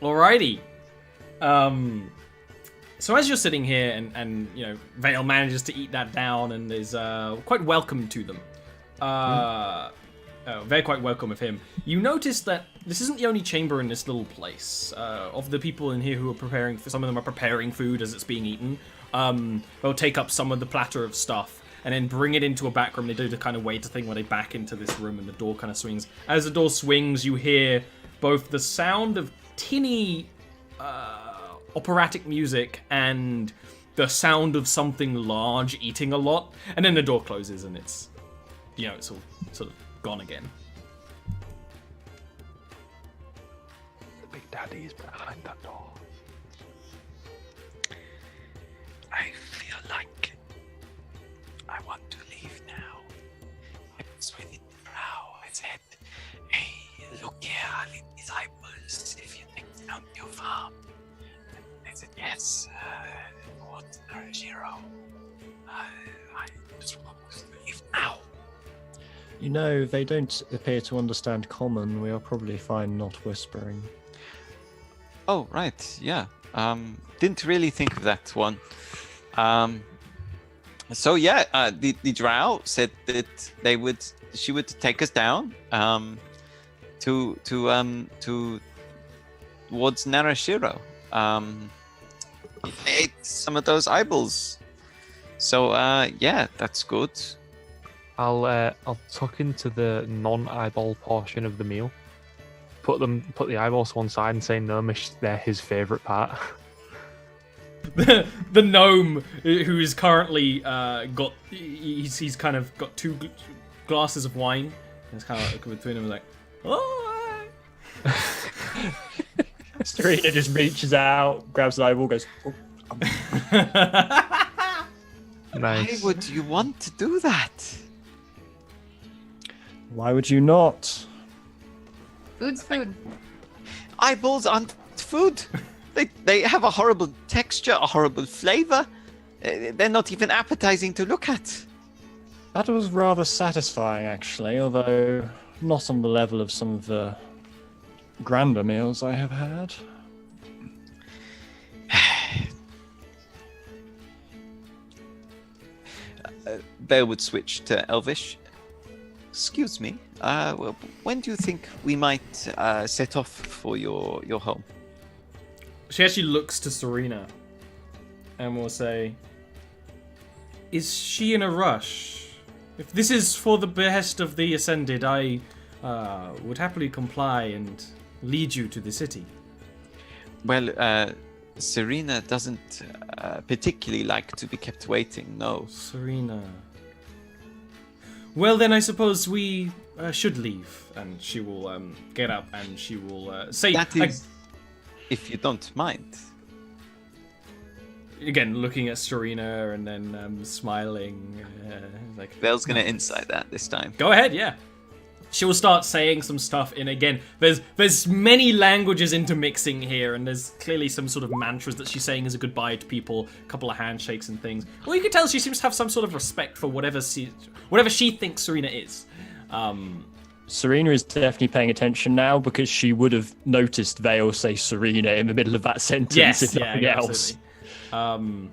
Alrighty. So as you're sitting here and you know, Vale manages to eat that down and is quite welcome to them. Very quite welcome of him. You notice that this isn't the only chamber in this little place. Of the people in here who are preparing, some of them are preparing food as it's being eaten. They'll take up some of the platter of stuff and then bring it into a back room. They do the kind of waiter thing where they back into this room and the door kind of swings. As the door swings, you hear both the sound of tinny operatic music and the sound of something large eating a lot. And then the door closes and it's, you know, it's all sort of gone again. The Big Daddy is behind that door. I feel like I want to leave now. I was within the brow. I said, hey, look here, I'll eat these eyeballs if you take me down to your farm. And they said, yes, what's Jarviskjir? I just want to leave now. You know, they don't appear to understand common. We are probably fine not whispering. Oh, right, yeah. Didn't really think of that one. So yeah, the drow said that she would take us down towards Narashiro. Ate some of those eyeballs. So yeah, that's good. I'll tuck into the non-eyeball portion of the meal. Put the eyeballs to one side and say Gnomish they're his favourite part. The gnome who is currently he's kind of got two glasses of wine. And it's kind of like between them like, oh. Serena just reaches out, grabs an eyeball, goes. Oh. Nice. Why would you want to do that? Why would you not? Food's food. Eyeballs aren't food. They have a horrible texture, a horrible flavor. They're not even appetizing to look at. That was rather satisfying, actually, although not on the level of some of the grander meals I have had. Bear would switch to Elvish. Excuse me. When do you think we might set off for your home? She actually looks to Serena and will say, is she in a rush? If this is for the behest of the Ascended, I would happily comply and lead you to the city. Well, Serena doesn't particularly like to be kept waiting, no. Serena. Well, then I suppose we should leave. And she will get up and she will say... That is, if you don't mind. Again, looking at Serena and then smiling. Like, Belle's going to insight that this time. Go ahead, yeah. She will start saying some stuff in, again, there's many languages intermixing here, and there's clearly some sort of mantras that she's saying as a goodbye to people, a couple of handshakes and things. Well, you can tell she seems to have some sort of respect for whatever she thinks Serena is. Serena is definitely paying attention now because she would have noticed Vale say Serena in the middle of that sentence if nothing else. Absolutely.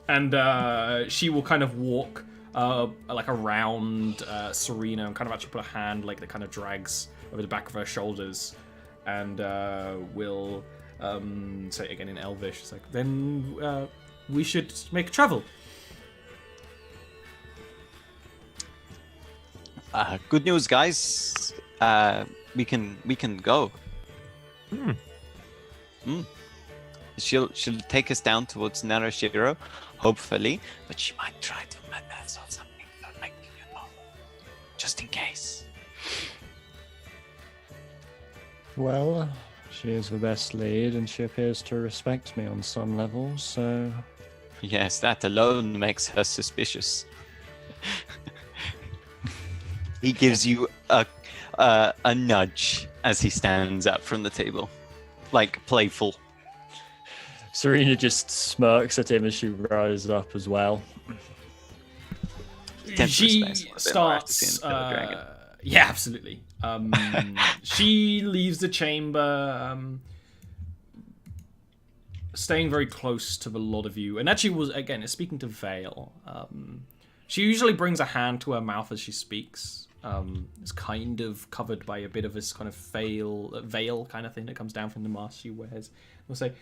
And she will kind of walk like around Serena and kind of actually put a hand like that kind of drags over the back of her shoulders, and will say again in Elvish, it's like, then we should make travel. Good news, guys. We can go. She'll take us down towards Narashiro, hopefully, but she might try to murder us or something. So, like, you know, just in case. Well, she is the best lead, and she appears to respect me on some level, so... Yes, that alone makes her suspicious. He gives you a nudge as he stands up from the table, like playful. Serena just smirks at him as she rises up as well. She starts. Yeah, absolutely. She leaves the chamber. staying very close to the lot of you, and actually was again speaking to Vale. She usually brings a hand to her mouth as she speaks. It's kind of covered by a bit of this kind of veil kind of thing that comes down from the mask she wears. Will say,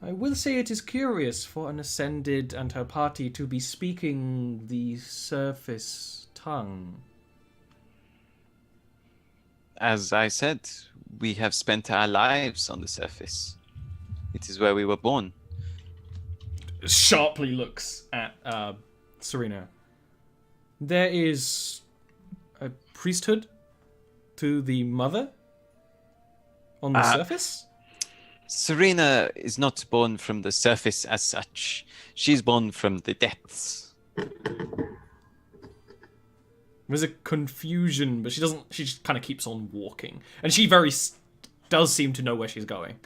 "I will say it is curious for an Ascended and her party to be speaking the surface tongue." As I said, we have spent our lives on the surface. It is where we were born. Sharply looks at Serena. There is a priesthood to the mother on the surface? Serena is not born from the surface as such. She's born from the depths. There's a confusion, but she doesn't. She just kind of keeps on walking, and she does seem to know where she's going.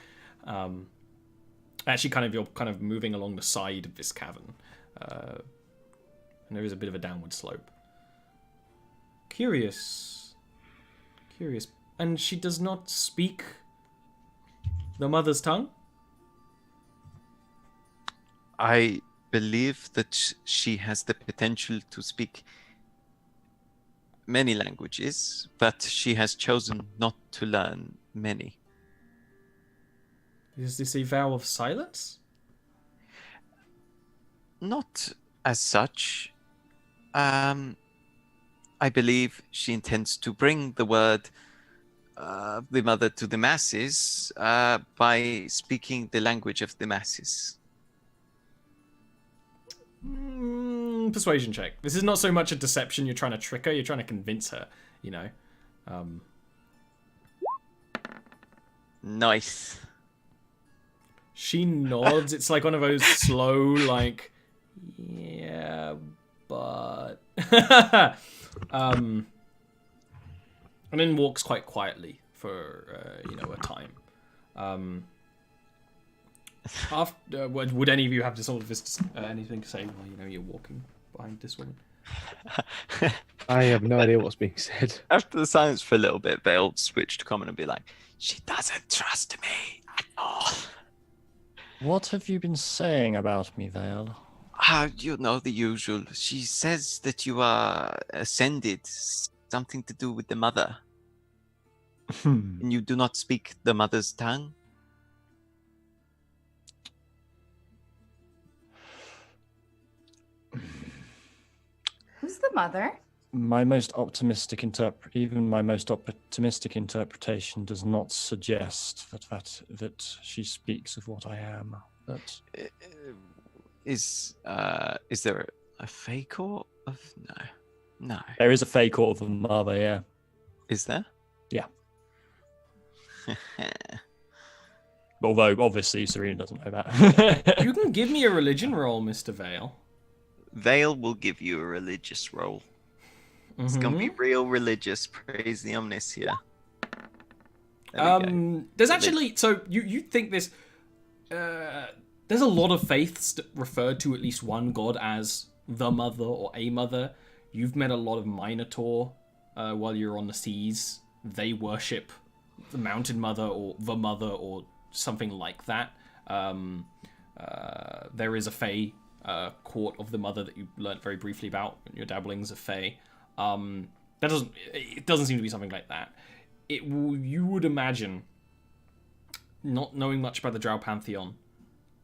Actually, you're kind of moving along the side of this cavern, and there is a bit of a downward slope. Curious, and she does not speak the mother's tongue. I believe that she has the potential to speak many languages, but she has chosen not to learn many. Is this a vow of silence? Not as such. I believe she intends to bring the word, the mother, to the masses by speaking the language of the masses. Persuasion check. This is not so much a deception. You're trying to trick her. You're trying to convince her. You know. Nice. She nods. It's like one of those slow, like, yeah, but, and then walks quite quietly for a time. After, would any of you have to sort of this, anything to say while you're walking behind this woman? I have no idea what's being said. After the silence for a little bit, they'll switch to comment and be like, "She doesn't trust me at all." What have you been saying about me, Vale? You know the usual. She says that you are ascended, something to do with the mother. And you do not speak the mother's tongue? Who's the mother? My most optimistic interpretation does not suggest that she speaks of what I am. But Is there a fake or of no? there is a fake of a mother, yeah. Is there? Yeah. Although obviously Serena doesn't know that. You can give me a religion roll, Mr. Vale. Vale will give you a religious roll. It's gonna be real religious. Praise the Omniscia. There's actually, so you think this, there's a lot of faiths that refer to at least one god as the mother or a mother. You've met a lot of Minotaur while you're on the seas. They worship the mountain mother or the mother or something like that. There is a Fae court of the mother that you learnt very briefly about in your dabblings of Fae. It doesn't seem to be something like that. You would imagine, not knowing much about the Drow pantheon,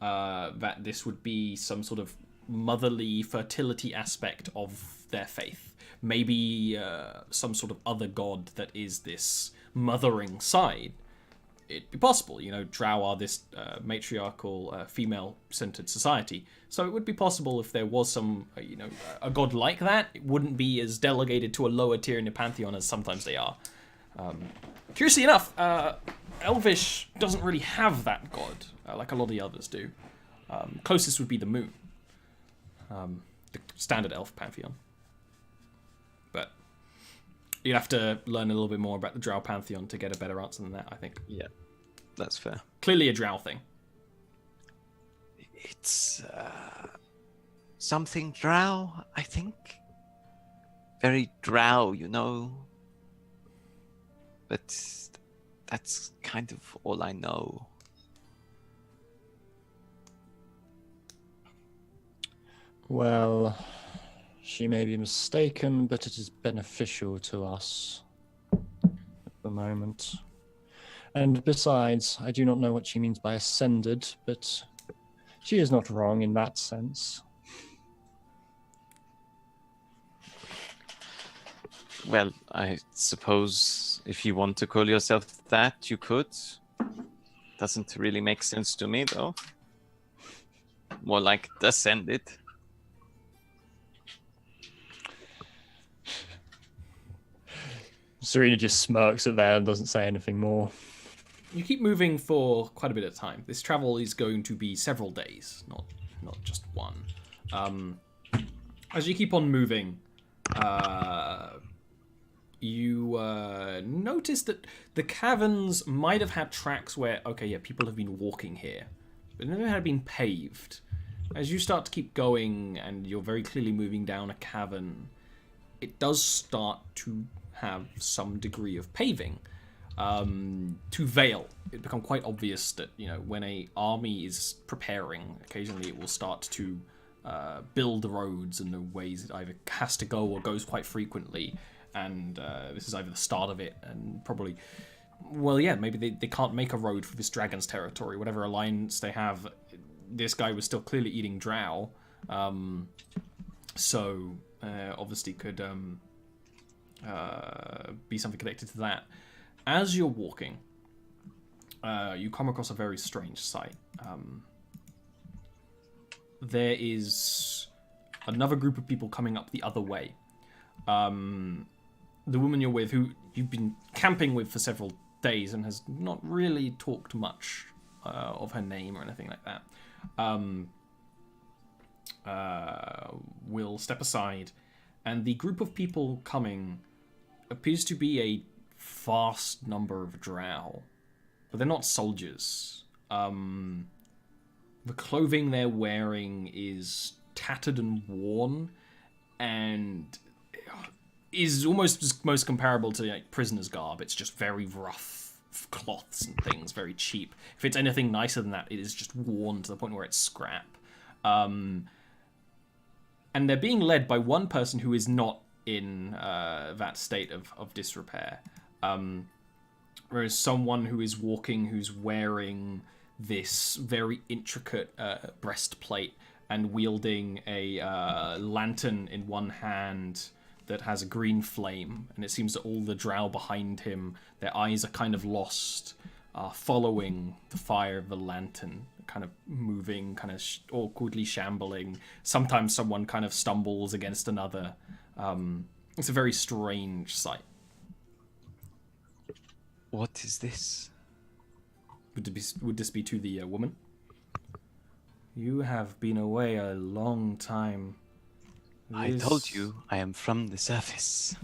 that this would be some sort of motherly fertility aspect of their faith. Maybe some sort of other god that is this mothering side. It'd be possible, Drow are this matriarchal, female-centered society. So it would be possible if there was some, a god like that. It wouldn't be as delegated to a lower tier in the pantheon as sometimes they are. Curiously enough, Elvish doesn't really have that god, like a lot of the others do. Closest would be the moon, the standard elf pantheon. But you'd have to learn a little bit more about the Drow pantheon to get a better answer than that, I think. Yeah, that's fair. Clearly a Drow thing. It's something Drow, I think. Very Drow, But that's kind of all I know. Well, she may be mistaken, but it is beneficial to us at the moment. And besides, I do not know what she means by ascended, but she is not wrong in that sense. Well, I suppose if you want to call yourself that, you could. Doesn't really make sense to me, though. More like descended. Serena just smirks at that and doesn't say anything more. You keep moving for quite a bit of time. This travel is going to be several days, not just one. As you keep on moving, you notice that the caverns might have had tracks where, okay, yeah, people have been walking here, but never had been paved. As you start to keep going, and you're very clearly moving down a cavern, it does start to have some degree of paving. To Vale, it become quite obvious that, you know, when a army is preparing, occasionally it will start to build the roads in the ways it either has to go or goes quite frequently, and this is either the start of it, and probably, well, yeah, maybe they can't make a road for this dragon's territory, whatever alliance they have. This guy was still clearly eating drow, so obviously could be something connected to that. As you're walking, you come across a very strange sight. There is another group of people coming up the other way. The woman you're with, who you've been camping with for several days and has not really talked much of her name or anything like that, will step aside, and the group of people coming appears to be a vast number of drow, but they're not soldiers. The clothing they're wearing is tattered and worn, and is almost most comparable to like prisoner's garb. It's just very rough cloths and things, very cheap. If it's anything nicer than that, it is just worn to the point where it's scrap. And they're being led by one person who is not in that state of disrepair. Whereas someone who is walking, who's wearing this very intricate breastplate and wielding a lantern in one hand that has a green flame, and it seems that all the drow behind him, their eyes are kind of lost, following the fire of the lantern, kind of moving, kind of awkwardly shambling. Sometimes someone kind of stumbles against another. It's a very strange sight. What is this? Would this be to the woman? You have been away a long time. I told you I am from the surface.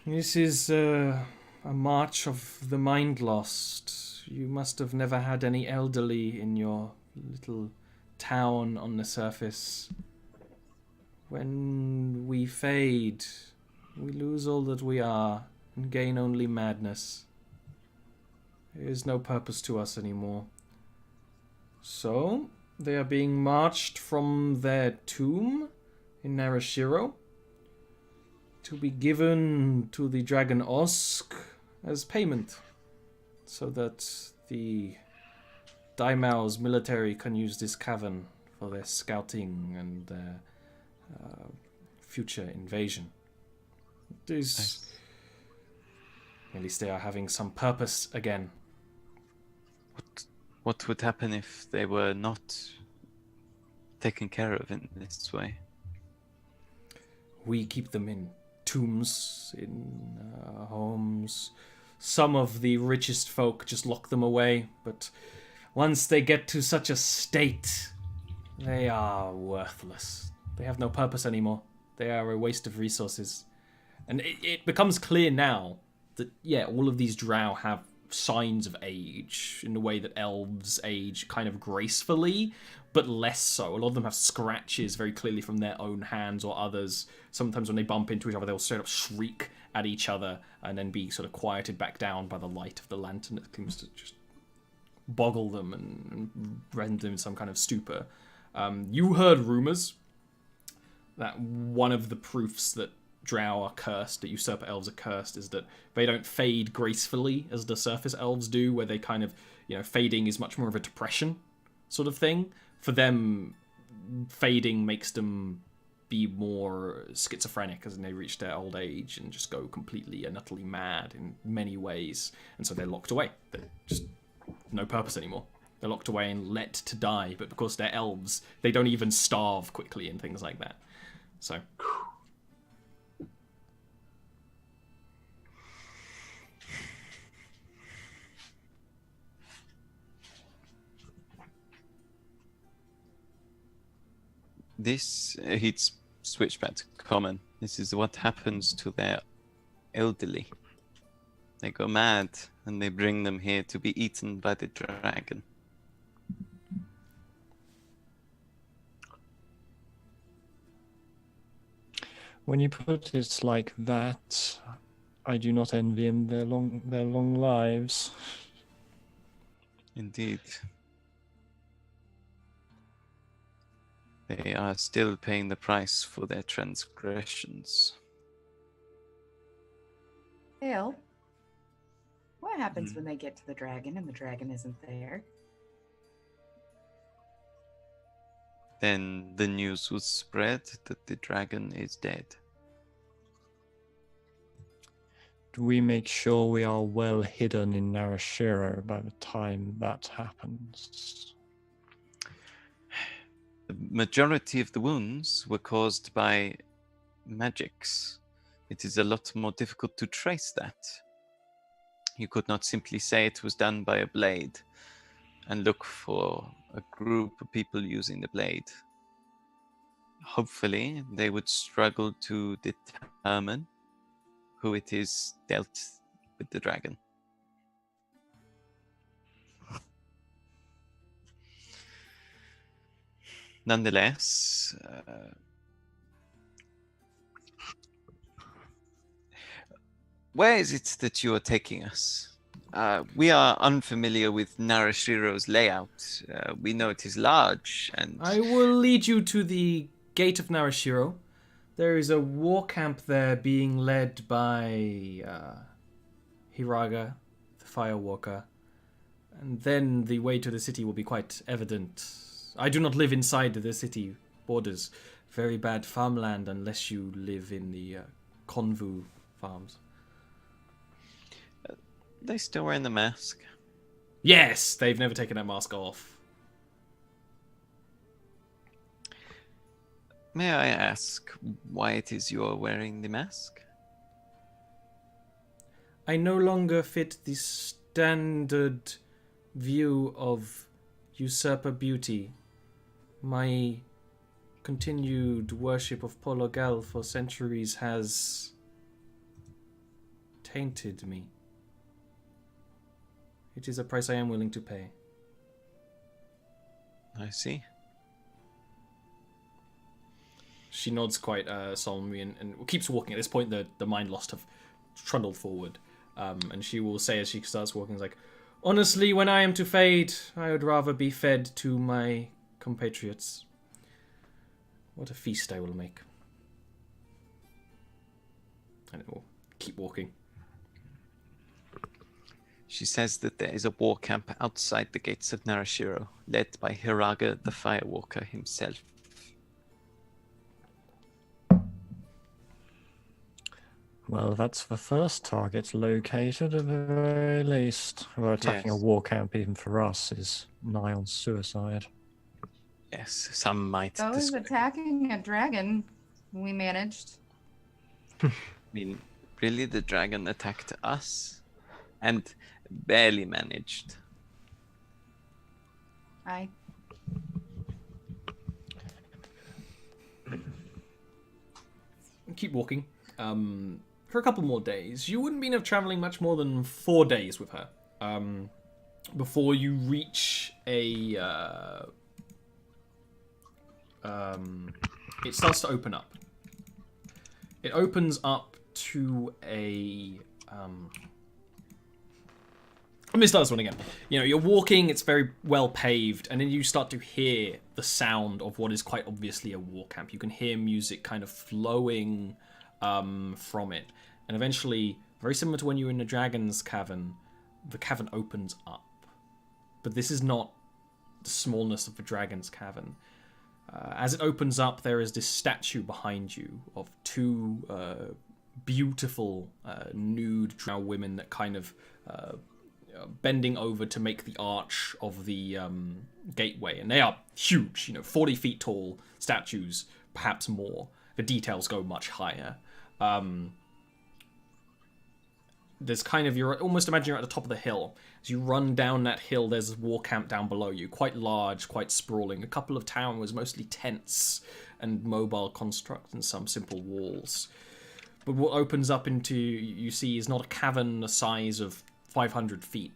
This is a march of the mind lost. You must have never had any elderly in your little town on the surface. When we fade, we lose all that we are and gain only madness. There is no purpose to us anymore. So, they are being marched from their tomb in Narashiro to be given to the Dragon Osk as payment, so that the Daimau's military can use this cavern for their scouting and their future invasion. It is... Nice. At least they are having some purpose again. What would happen if they were not taken care of in this way? We keep them in tombs, in homes. Some of the richest folk just lock them away, but once they get to such a state, they are worthless. They have no purpose anymore. They are a waste of resources. And it becomes clear now that, yeah, all of these drow have signs of age in the way that elves age kind of gracefully, but less so. A lot of them have scratches very clearly from their own hands or others. Sometimes when they bump into each other, they'll straight up shriek at each other and then be sort of quieted back down by the light of the lantern that seems to just boggle them and render them in some kind of stupor. You heard rumors that one of the proofs that drow are cursed, that usurper elves are cursed, is that they don't fade gracefully as the surface elves do, where they kind of, fading is much more of a depression sort of thing. For them, fading makes them be more schizophrenic as they reach their old age and just go completely and utterly mad in many ways. And so they're locked away. They're just no purpose anymore. They're locked away and let to die. But because they're elves, they don't even starve quickly and things like that. So... This he'd switch back to common. This is what happens to their elderly. They go mad and they bring them here to be eaten by the dragon. When you put it like that, I do not envy them their long lives. Indeed. They are still paying the price for their transgressions. Dale, what happens when they get to the dragon and the dragon isn't there? Then the news was spread that the dragon is dead. Do we make sure we are well hidden in Narashiro by the time that happens? The majority of the wounds were caused by magics. It is a lot more difficult to trace that. You could not simply say it was done by a blade and look for a group of people using the blade. Hopefully, they would struggle to determine who it is dealt with the dragon. Nonetheless, where is it that you are taking us? We are unfamiliar with Narashiro's layout. We know it is large and... I will lead you to the gate of Narashiro. There is a war camp there being led by Hiraga, the Firewalker. And then the way to the city will be quite evident. I do not live inside the city borders. Very bad farmland unless you live in the Konvu farms. They still wearing the mask. Yes, they've never taken that mask off. May I ask why it is you are wearing the mask? I no longer fit the standard view of usurper beauty. My continued worship of Pologal for centuries has tainted me. It is a price I am willing to pay. I see. She nods quite solemnly and keeps walking. At this point, the mind lost have trundled forward. And she will say as she starts walking, like, honestly, when I am to fade, I would rather be fed to my compatriots. What a feast I will make. And it will keep walking. She says that there is a war camp outside the gates of Narashiro, led by Hiraga the Firewalker himself. Well, that's the first target located at the very least. Well, attacking a war camp, even for us, is nigh on suicide. Yes, some might Those attacking a dragon, we managed. I mean, really, the dragon attacked us? And barely managed. Keep walking. For a couple more days. You wouldn't be traveling much more than 4 days with her. Before you reach a... it starts to open up. It opens up to a Let me start this one again. You know, you're walking, it's very well paved, and then you start to hear the sound of what is quite obviously a war camp. You can hear music kind of flowing from it. And eventually, very similar to when you were in the Dragon's Cavern, the cavern opens up. But this is not the smallness of the Dragon's Cavern. As it opens up, there is this statue behind you of two beautiful nude drow women that kind of bending over to make the arch of the gateway. And they are huge, 40 feet tall statues, perhaps more. The details go much higher. There's kind of, you're almost imagine you're at the top of the hill. As you run down that hill, there's a war camp down below you, quite large, quite sprawling. A couple of towers, mostly tents and mobile constructs and some simple walls. But what opens up into, you see, is not a cavern the size of 500 feet,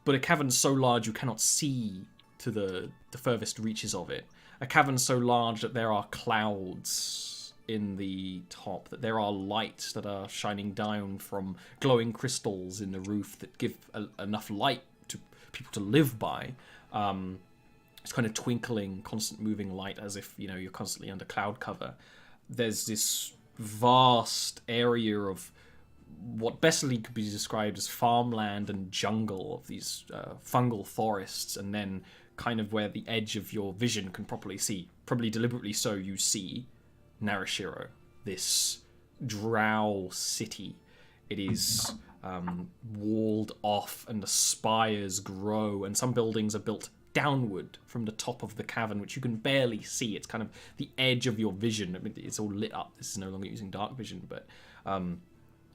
but a cavern so large you cannot see to the furthest reaches of it. A cavern so large that there are clouds in the top, that there are lights that are shining down from glowing crystals in the roof that give enough light to people to live by. It's kind of twinkling, constant moving light as if, you're constantly under cloud cover. There's this vast area of what bestly could be described as farmland and jungle of these fungal forests, and then kind of where the edge of your vision can properly see, probably deliberately so, you see Narashiro, this drow city. It is walled off, and the spires grow, and some buildings are built downward from the top of the cavern, which you can barely see. It's kind of the edge of your vision. I mean, it's all lit up. This is no longer using dark vision, but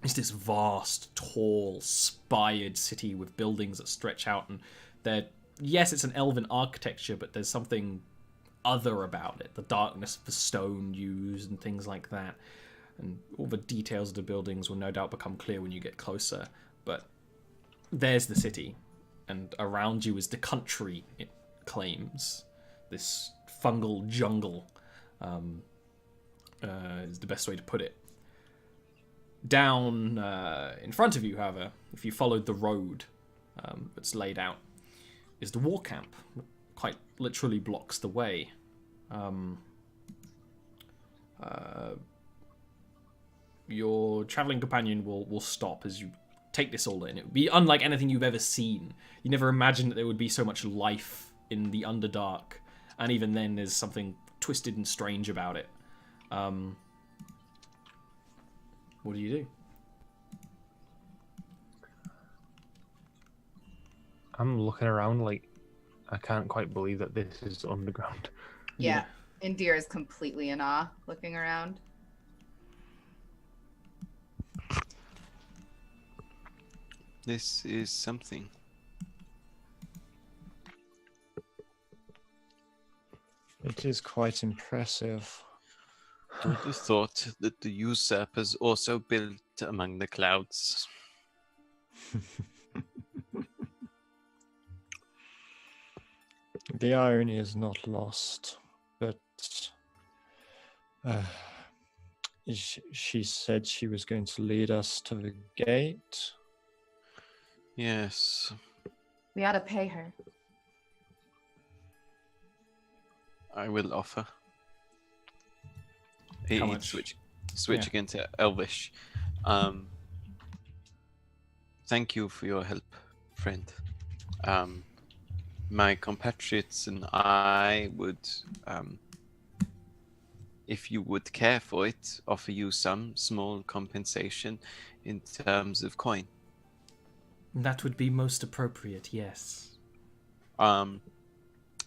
it's this vast, tall, spired city with buildings that stretch out, and yes, it's an elven architecture, but there's something other about it. The darkness of the stone used and things like that. And all the details of the buildings will no doubt become clear when you get closer. But there's the city, and around you is the country, it claims. This fungal jungle is the best way to put it. Down in front of you, however, if you followed the road that's laid out, is the war camp. Quite literally blocks the way. Your traveling companion will stop as you take this all in. It would be unlike anything you've ever seen. You never imagined that there would be so much life in the Underdark, and even then there's something twisted and strange about it. What do you do? I'm looking around like I can't quite believe that this is underground. Yeah. Indira is completely in awe, looking around. This is something. It is quite impressive. I would have thought that the usurpers also built among the clouds. The irony is not lost, but she said she was going to lead us to the gate. Yes. We ought to pay her. I will offer. How much? Switch again to Elvish. Thank you for your help, friend. My compatriots and I would, if you would care for it, offer you some small compensation in terms of coin. That would be most appropriate, yes. Vel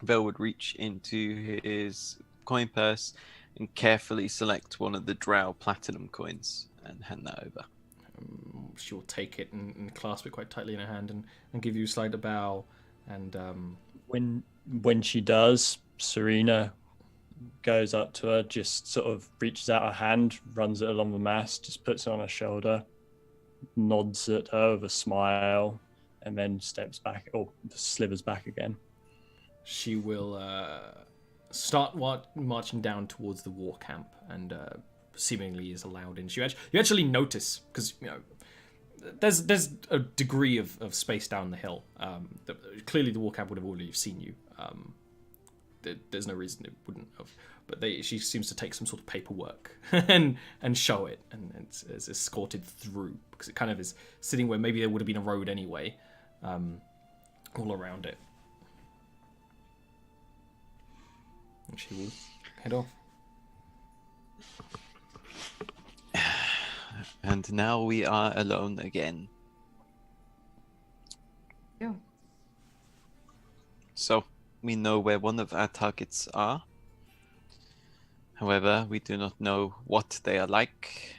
would reach into his coin purse and carefully select one of the drow platinum coins and hand that over. She'll take it and clasp it quite tightly in her hand and give you a slight bow. And when she does, Serena goes up to her, just sort of reaches out her hand, runs it along the mast, just puts it on her shoulder, nods at her with a smile, and then steps back or slithers back again. She will start marching down towards the war camp, and seemingly is allowed in. You actually notice, because there's a degree of space down the hill. Clearly, the Warcab would have already seen you. There's no reason it wouldn't have. But she seems to take some sort of paperwork and show it, and it's escorted through because it kind of is sitting where maybe there would have been a road anyway, all around it. And she will head off. And now we are alone again. Yeah. So, we know where one of our targets are. However, we do not know what they are like,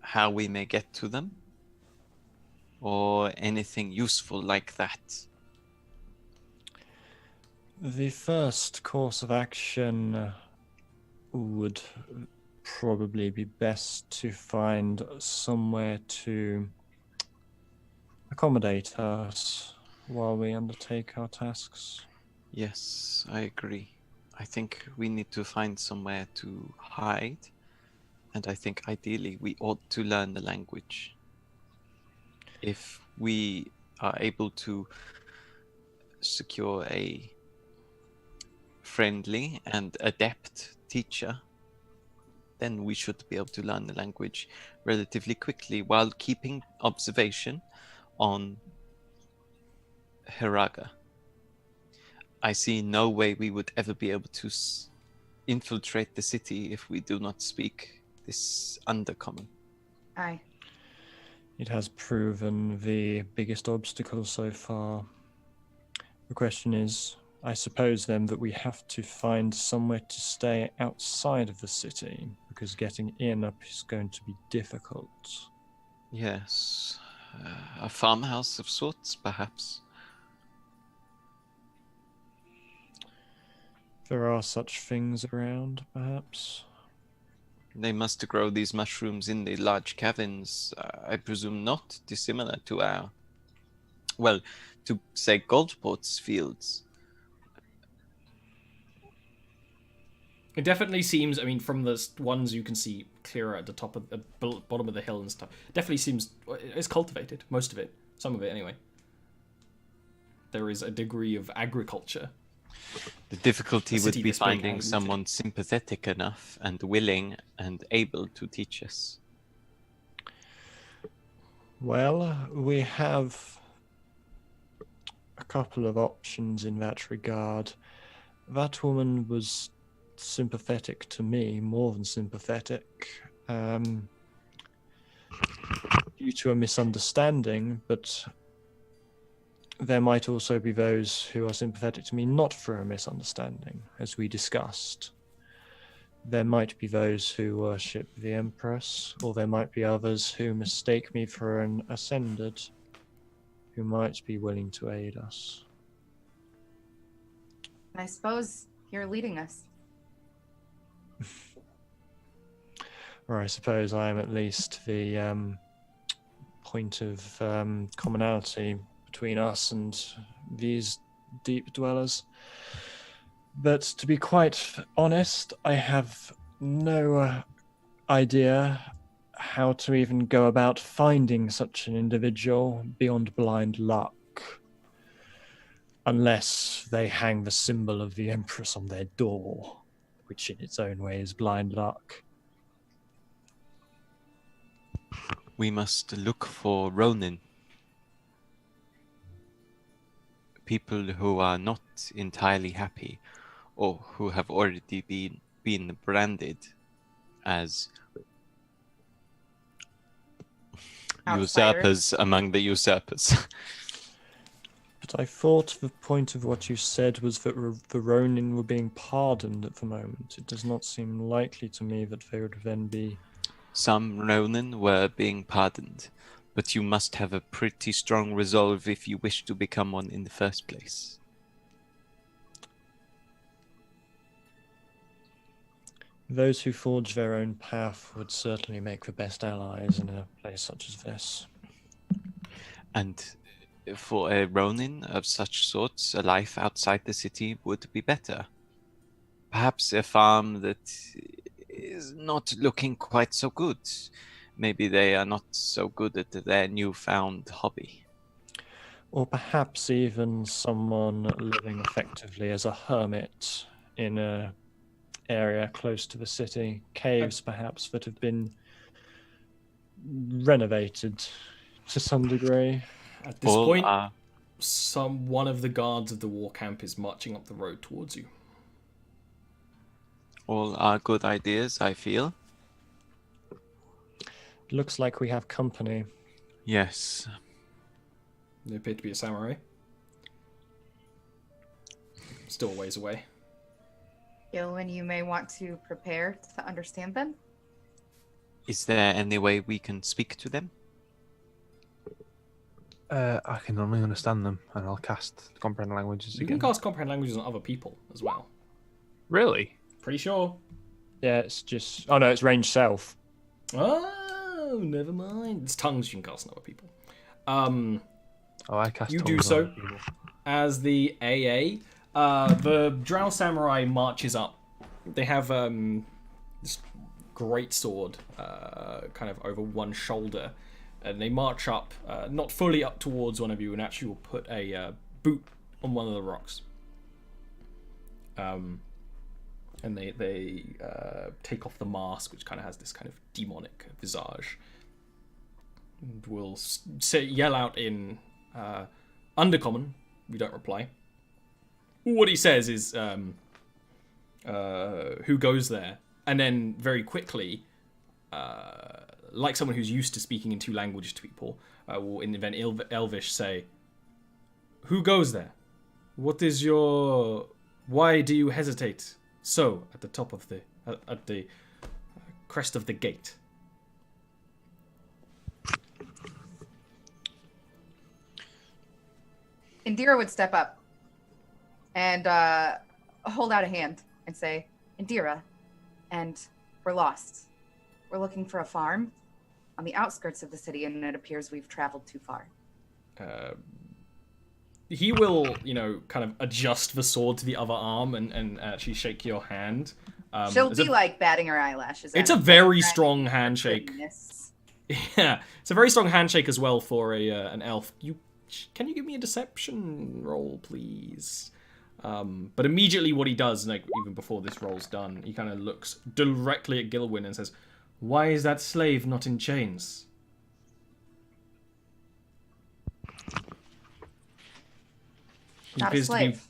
how we may get to them, or anything useful like that. The first course of action would probably be best to find somewhere to accommodate us while we undertake our tasks. Yes, I agree. I think we need to find somewhere to hide, and I think ideally we ought to learn the language. If we are able to secure a friendly and adept teacher, then we should be able to learn the language relatively quickly while keeping observation on Hiraga. I see no way we would ever be able to infiltrate the city if we do not speak this undercommon. Aye. It has proven the biggest obstacle so far. The question is, I suppose then that we have to find somewhere to stay outside of the city, because getting in up is going to be difficult. Yes, a farmhouse of sorts, perhaps. There are such things around, perhaps. They must grow these mushrooms in the large caverns, I presume not dissimilar to our, well, to say Goldport's fields. It definitely seems, I mean, from the ones you can see clearer at the top of the bottom of the hill and stuff, definitely seems it's cultivated, most of it, some of it anyway. There is a degree of agriculture. The difficulty would be this big, finding someone sympathetic enough and willing and able to teach us. Well, we have a couple of options in that regard. That woman was sympathetic to me, more than sympathetic, due to a misunderstanding, but there might also be those who are sympathetic to me not for a misunderstanding, as we discussed. There might be those who worship the Empress, or there might be others who mistake me for an Ascended, who might be willing to aid us. And I suppose you're leading us. Or I suppose I am at least the point of commonality between us and these deep dwellers. But to be quite honest, I have no idea how to even go about finding such an individual beyond blind luck. Unless they hang the symbol of the Empress on their door, which in its own way is blind luck. We must look for Ronin. People who are not entirely happy, or who have already been branded as usurpers among the usurpers. But I thought the point of what you said was that the Ronin were being pardoned at the moment. It does not seem likely to me that they would then be... Some Ronin were being pardoned, but you must have a pretty strong resolve if you wish to become one in the first place. Those who forge their own path would certainly make the best allies in a place such as this. And for a Ronin of such sorts, a life outside the city would be better. Perhaps a farm that is not looking quite so good, Maybe they are not so good at their newfound hobby. Or perhaps even someone living effectively as a hermit in a area close to the city. Caves, perhaps, that have been renovated to some degree. At this All point, are one of the guards of the war camp is marching up the road towards you. all are good ideas, I feel. Looks like we have company. Yes. They appear to be a samurai. Still a ways away. Gilwin, you may want to prepare to understand them. Is there any way we can speak to them? I can only understand them, and I'll cast comprehend languages You again. can cast comprehend languages on other people as well. Really? Pretty sure. Yeah, it's just... Oh no, it's range self. Oh, never mind. It's tongues you can cast on other people. Oh, I cast. You tongues do on so. other people. As the AA, the Drow Samurai marches up. They have this great sword kind of over one shoulder, and they march up, not fully up towards one of you, and actually will put a boot on one of the rocks. And they take off the mask, which kind of has this kind of demonic visage, and will yell out in Undercommon. We don't reply. What he says is, who goes there? And then very quickly, like someone who's used to speaking in two languages to people, will in event Elvish say, who goes there? What is your... Why do you hesitate so at the top of at the crest of the gate? Indira would step up and hold out a hand and say, Indira, and we're lost. We're looking for a farm on the outskirts of the city, and it appears we've traveled too far. He will, kind of adjust the sword to the other arm and actually shake your hand. She'll be like batting her eyelashes. It's a very strong handshake. Yeah, it's a very strong handshake as well for an elf. Can you give me a deception roll, please? But immediately what he does, like even before this roll's done, he kind of looks directly at Gilwin and says, "Why is that slave not in chains?" Not a slave.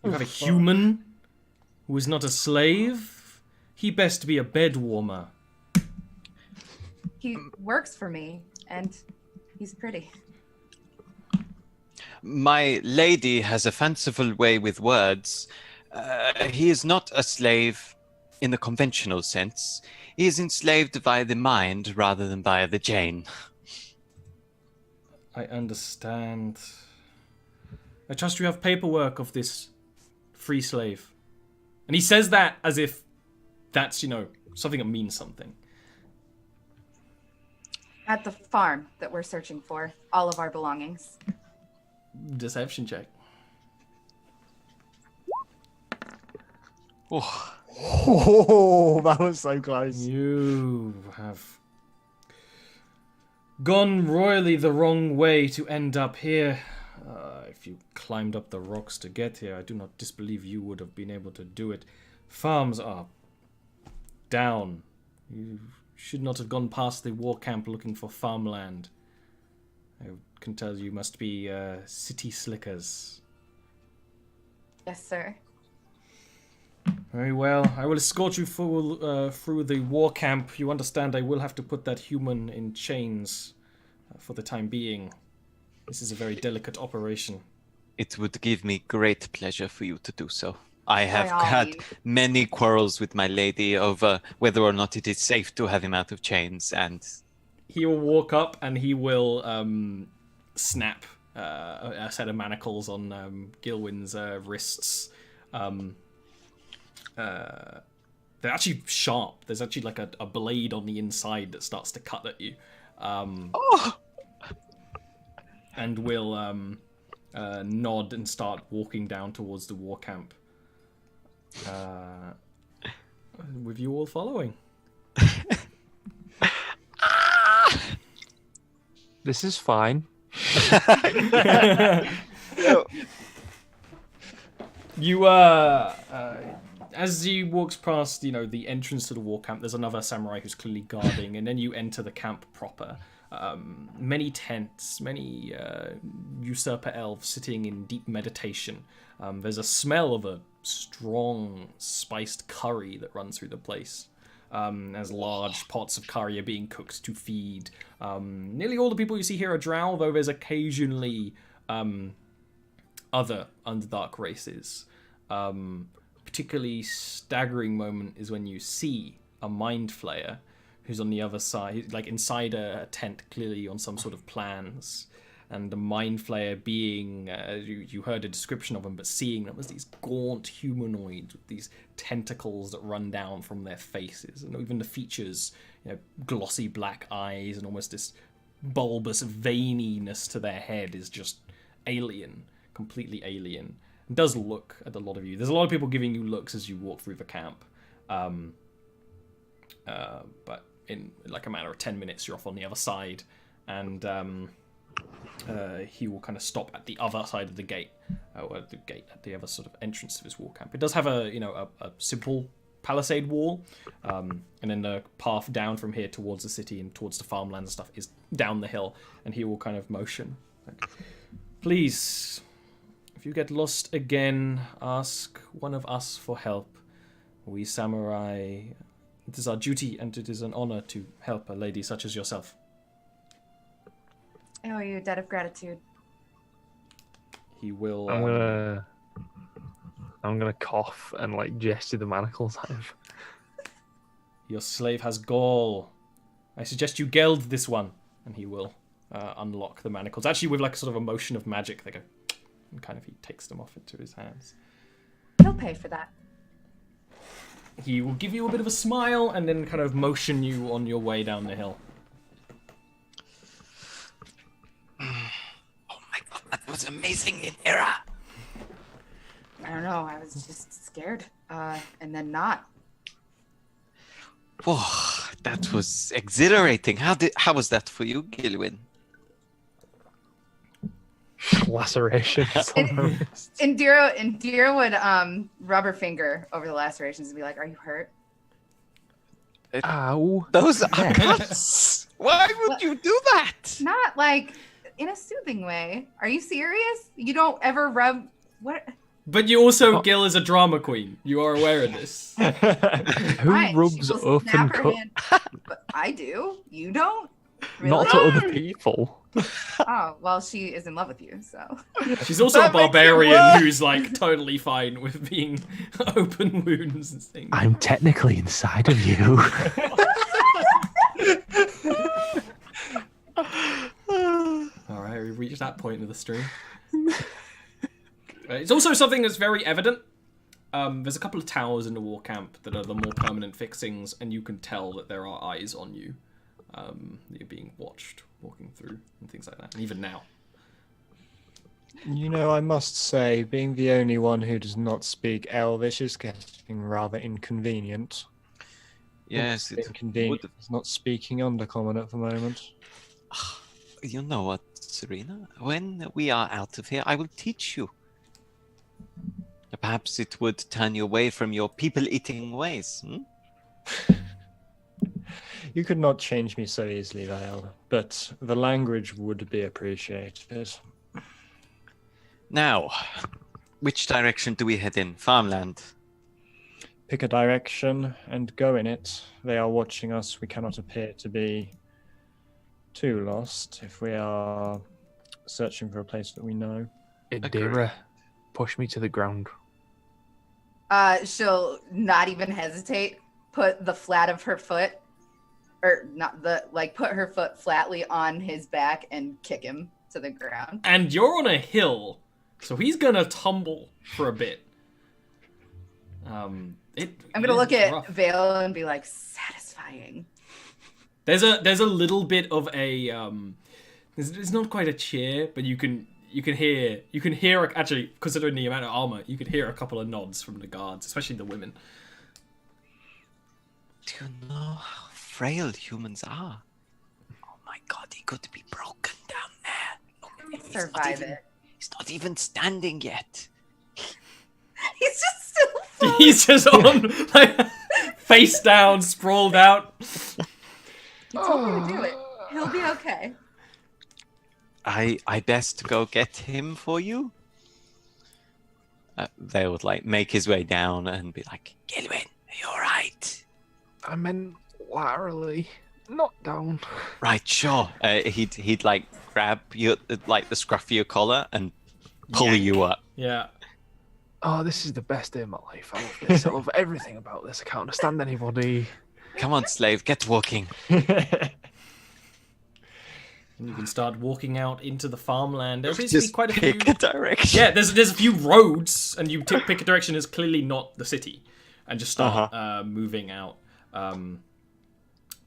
You have a human who is not a slave? He best be a bed warmer. He works for me, and he's pretty. My lady has a fanciful way with words. He is not a slave in the conventional sense. He is enslaved by the mind rather than by the chain. I understand. I trust you have paperwork of this free slave. And he says that as if that's, something that means something. At the farm that we're searching for, all of our belongings. Deception check. Oh, Oh, that was so close. You have gone royally the wrong way to end up here. If you climbed up the rocks to get here, I do not disbelieve you would have been able to do it. Farms are down. You should not have gone past the war camp looking for farmland. I can tell you must be city slickers. Yes, sir. Very well. I will escort you through the war camp. You understand I will have to put that human in chains for the time being. This is a very delicate operation. it would give me great pleasure for you to do so. I have all had means. many quarrels with my lady over whether or not it is safe to have him out of chains, and He will walk up and he will snap a set of manacles on Gilwin's wrists. They're actually sharp. There's actually like a blade on the inside that starts to cut at you. And will nod and start walking down towards the war camp. With you all following. This is fine. You as he walks past, the entrance to the war camp, there's another samurai who's clearly guarding, and then you enter the camp proper. Many tents, many usurper elves sitting in deep meditation. There's a smell of a strong spiced curry that runs through the place. As large pots of curry are being cooked to feed. Nearly all the people you see here are drow, though there's occasionally other Underdark races. Particularly staggering moment is when you see a mind flayer who's on the other side, like inside a tent, clearly on some sort of plans. And the mind flayer being, you heard a description of them, but seeing them as these gaunt humanoids with these tentacles that run down from their faces. And even the features, glossy black eyes and almost this bulbous veininess to their head is just alien, completely alien. It does look at a lot of you. There's a lot of people giving you looks as you walk through the camp. But in like a matter of 10 minutes, you're off on the other side. And he will kind of stop at the other side of the gate. Or the gate at the other sort of entrance to this war camp. It does have a simple palisade wall. And then the path down from here towards the city and towards the farmland and stuff is down the hill. And he will kind of motion. Like, please, if you get lost again, ask one of us for help. We samurai, it is our duty and it is an honor to help a lady such as yourself. I owe you a debt of gratitude. He will. I'm gonna cough and like gesture the manacles at him. Your slave has gall. I suggest you geld this one, and he will unlock the manacles. Actually, with like sort of a motion of magic, they go, and kind of he takes them off into his hands. He'll pay for that. He will give you a bit of a smile and then kind of motion you on your way down the hill. Oh my god, that was amazing, Indira. I don't know. I was just scared, and then not. Whoa, that was exhilarating. How was that for you, Gilwyn? Lacerations on her wrist. Indira would rub her finger over the lacerations and be like, "Are you hurt?" Ow. Those are cuts. Why would you do that? Not like in a soothing way. Are you serious? You don't ever rub what? But you also, Gil, is a drama queen. You are aware of this. Who Fine, rubs she will open snap her cup? hand. But I do. You don't. Really? Not to other people. Oh well, she is in love with you, so. She's also a That makes it barbarian worse. who's like totally fine with being open wounds and things. I'm technically inside of you. All right, we've reached that point of the stream. It's also something that's very evident. There's a couple of towers in the war camp that are the more permanent fixings, and you can tell that there are eyes on you. That you're being watched walking through and things like that. And even now. I must say, being the only one who does not speak Elvish is getting rather inconvenient. Yes, it Inconvenient would. is not speaking Undercommon at the moment. You know what, Serena? When we are out of here, I will teach you. Perhaps it would turn you away from your people-eating ways. You could not change me so easily, Vale, but the language would be appreciated. Now, which direction do we head in? Farmland. Pick a direction and go in it. They are watching us. We cannot appear to be too lost if we are searching for a place that we know. Indira, push me to the ground. She'll not even hesitate. Put the flat of her foot, or not put her foot flatly on his back and kick him to the ground. And you're on a hill, so he's gonna tumble for a bit. I'm gonna look at Vale and be like, satisfying. There's a little bit of a it's not quite a cheer, but you can hear actually, considering the amount of armor, you could hear a couple of nods from the guards, especially the women. Do you know how frail humans are? Oh my god, he could be broken. survive it. He's not even standing yet. He's just still falling. He's just on, like, face down, sprawled out. He told me to do it. He'll be okay. I best go get him for you. They would like make his way down and be like, Gilwyn, are you alright? I meant laterally, not down. Right, sure. He'd like grab you like the scruff of your collar and pull you up. Yeah. Oh, this is the best day of my life. I love this. I love everything about this. I can't understand anybody. Come on, slave, get walking. And you can start walking out into the farmland. There appears to be Just quite a few. pick a direction. Yeah, there's a few roads, and you pick a direction that's clearly not the city, and just start moving out.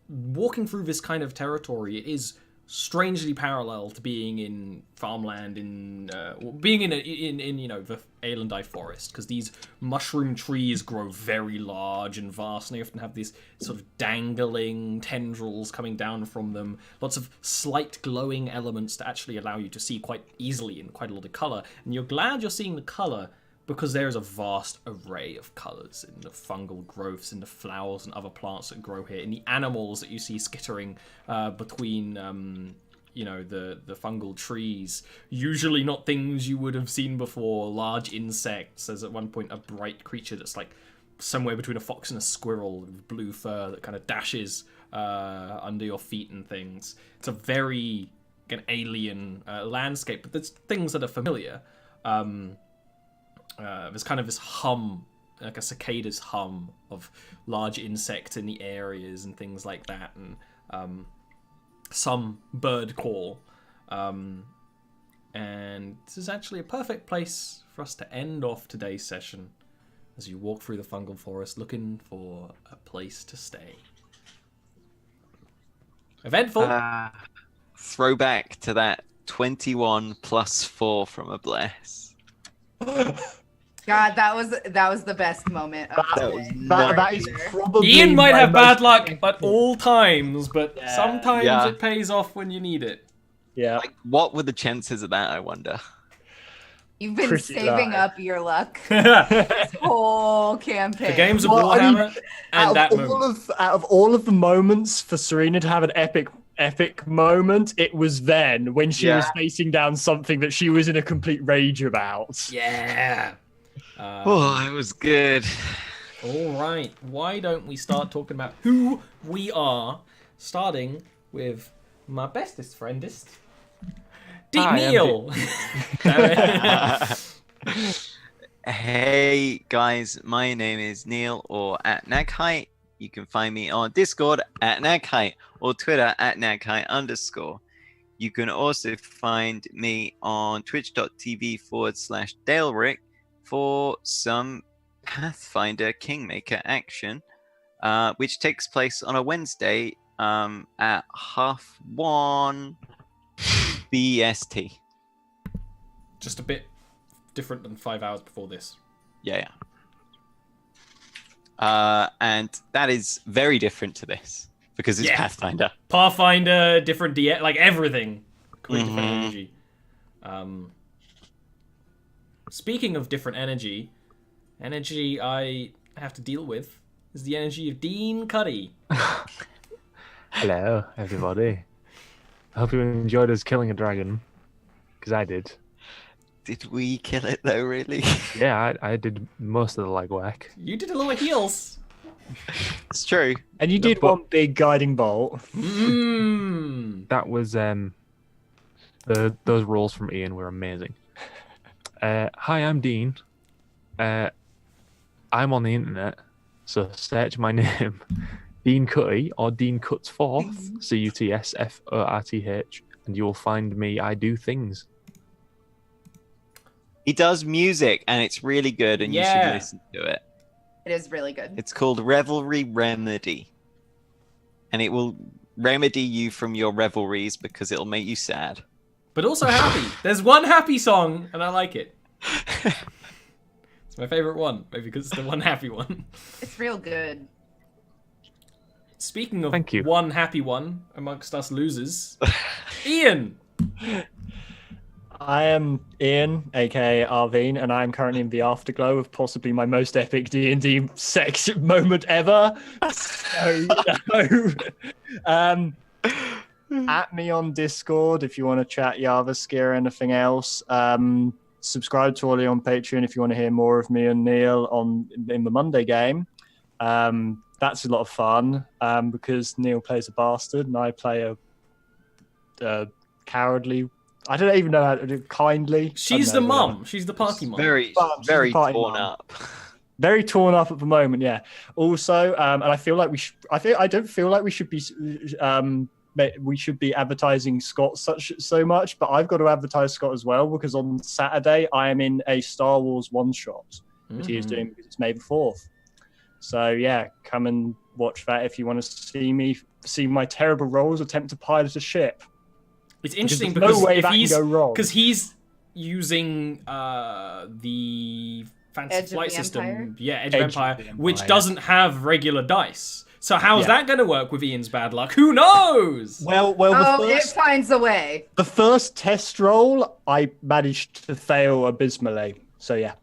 Walking through this kind of territory, it is strangely parallel to being in farmland, being in you know, the Eilandi forest, because these mushroom trees grow very large and vast, and they often have these sort of dangling tendrils coming down from them. Lots of slight glowing elements to actually allow you to see quite easily in quite a lot of color, and you're glad you're seeing the color because there is a vast array of colours in the fungal growths, in the flowers and other plants that grow here, in the animals that you see skittering between, you know, the fungal trees. Usually not things you would have seen before. Large insects. There's at one point a bright creature that's like somewhere between a fox and a squirrel with blue fur that kind of dashes under your feet and things. It's a very an alien landscape, but there's things that are familiar. There's kind of this hum, like a cicada's hum of large insects in the areas and things like that, and some bird call. And this is actually a perfect place for us to end off today's session as you walk through the fungal forest looking for a place to stay. Eventful. Throwback to that 21 plus 4 from a bless. God, that was the best moment of the day. That is probably Ian might my have bad most luck at all times, but Yeah. sometimes Yeah. it pays off when you need it. Yeah. Like, what were the chances of that, I wonder? You've been Pretty saving live. up your luck The this whole campaign. games of Well, I mean, Warhammer and that moment. Out of all of the moments for Serena to have an epic moment, it was then when she was facing down something that she was in a complete rage about. Yeah. Oh, it was good. All right. Why don't we start talking about who we are, starting with my bestest friendest, Deep Hi, I'm Neil. Hey guys, my name is Neil, or at Naghite. You can find me on Discord at Naghite or Twitter at Naghite_. You can also find me on twitch.tv/DaleRick for some Pathfinder Kingmaker action, which takes place on a Wednesday at 1:30 BST. Just a bit different than 5 hours before this. Yeah. And that is very different to this because it's Pathfinder. Pathfinder, different like everything. Completely different energy. Speaking of different energy I have to deal with is the energy of Dean Cuddy. Hello, everybody. I hope you enjoyed us killing a dragon, because I did. Did we kill it though, really? Yeah, I did most of the legwork. You did a lot of heals. It's true. And you did but- one big guiding bolt. That was those rolls from Ian were amazing. Hi, I'm Dean. I'm on the internet, so search my name, Dean Cutty or Dean Cuts Forth, CUTSFORTH, and you will find me. I do things. He does music, and it's really good, and you should listen to it. It is really good. It's called Revelry Remedy, and it will remedy you from your revelries because it'll make you sad. But also happy. There's one happy song, and I like it. It's my favorite one, maybe because it's the one happy one. It's real good. Speaking of Thank you. one happy one amongst us losers, Ian. I am Ian, aka Arvine, and I am currently in the afterglow of possibly my most epic D&D sex moment ever. So, at me on Discord if you want to chat Jarviskjir or anything else. Subscribe to Ollie on Patreon if you want to hear more of me and Neil in the Monday game. That's a lot of fun because Neil plays a bastard and I play a cowardly. I don't even know how to do kindly. She's the mum. She's the party mum. Very torn up. Very torn up at the moment. Yeah. Also, and I feel like I don't feel like we should be. We should be advertising Scott so much, but I've got to advertise Scott as well because on Saturday I am in a Star Wars one shot that he is doing because it's May the 4th. So yeah, come and watch that if you want to see my terrible roles attempt to pilot a ship. It's interesting because because he's using the Fantasy Flight system, Empire? Edge of Empire, Empire, which yeah. doesn't have regular dice. So how's that going to work with Ian's bad luck? Who knows? Well, it finds a way. the first test roll I managed to fail abysmally. So yeah,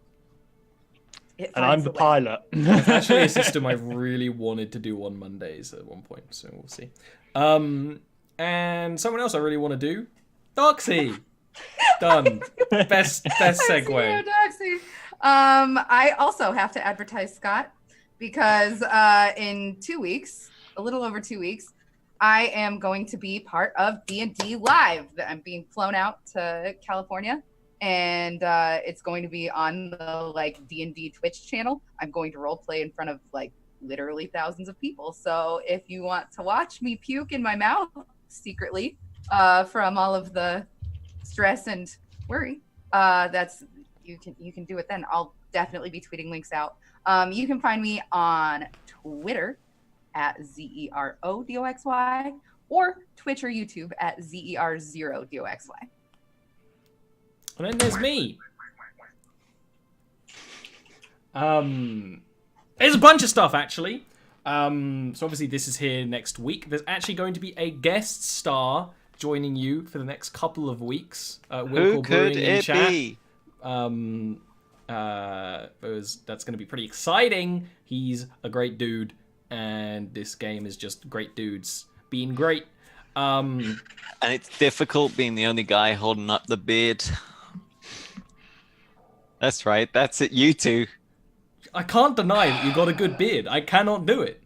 It and I'm finds the a way. pilot. It's actually a system I really wanted to do on Mondays at one point, so we'll see. And someone else I really want to do, Doxy. Done. Best segue. Doxy. I also have to advertise Scott because in 2 weeks, a little over 2 weeks, I am going to be part of D&D Live. I'm being flown out to California, and it's going to be on the D&D Twitch channel. I'm going to roleplay in front of literally thousands of people. So if you want to watch me puke in my mouth secretly from all of the stress and worry, you can do it then. I'll definitely be tweeting links out. You can find me on Twitter at ZERODOXY or Twitch or YouTube at ZER0DOXY. And then there's me. There's a bunch of stuff actually. So obviously this is here next week. There's actually going to be a guest star joining you for the next couple of weeks. Who could it be? That's going to be pretty exciting. He's a great dude, and this game is just great dudes being great. And it's difficult being the only guy holding up the beard. That's right. That's it. You two. I can't deny that you got a good beard. I cannot do it.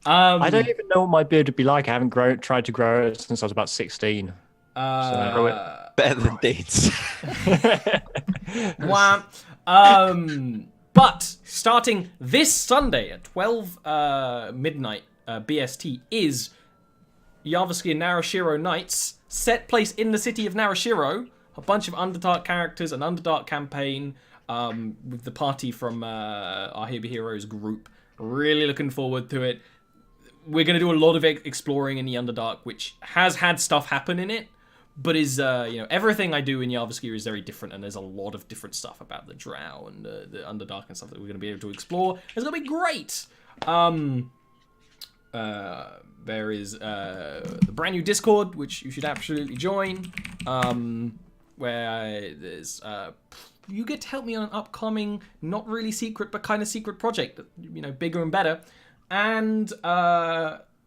I don't even know what my beard would be like. I haven't tried to grow it since I was about 16. Better than Dean's. Wah. But starting this Sunday at 12 midnight BST is Jarviskjir Narashiro Nights, set place in the city of Narashiro. A bunch of Underdark characters, an Underdark campaign with the party from our Hebe Heroes group. Really looking forward to it. We're going to do a lot of exploring in the Underdark, which has had stuff happen in it, but is, everything I do in Jarviskjir is very different, and there's a lot of different stuff about the Drow and the Underdark and stuff that we're going to be able to explore. It's going to be great! There is the brand new Discord, which you should absolutely join, where there's... you get to help me on an upcoming, not really secret, but kind of secret project, bigger and better. And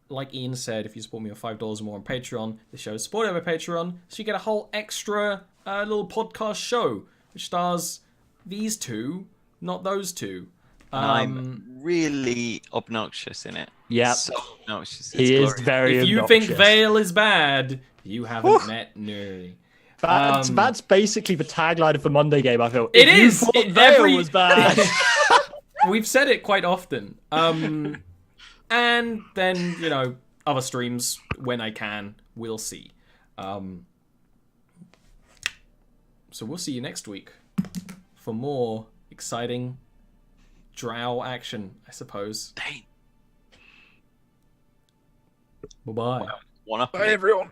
like Ian said, if you support me with $5 or more on Patreon, the show is supported by Patreon, so you get a whole extra little podcast show, which stars these two, not those two. I'm really obnoxious in it. Yeah, so obnoxious. He is very If you obnoxious. think Vale is bad, you haven't met Nuri. That's basically the tagline of the Monday game, I feel. It If you is! thought Vale was bad. We've said it quite often. And then, other streams, when I can, we'll see. So we'll see you next week for more exciting drow action, I suppose. Dang. Bye-bye. One up. Bye, everyone.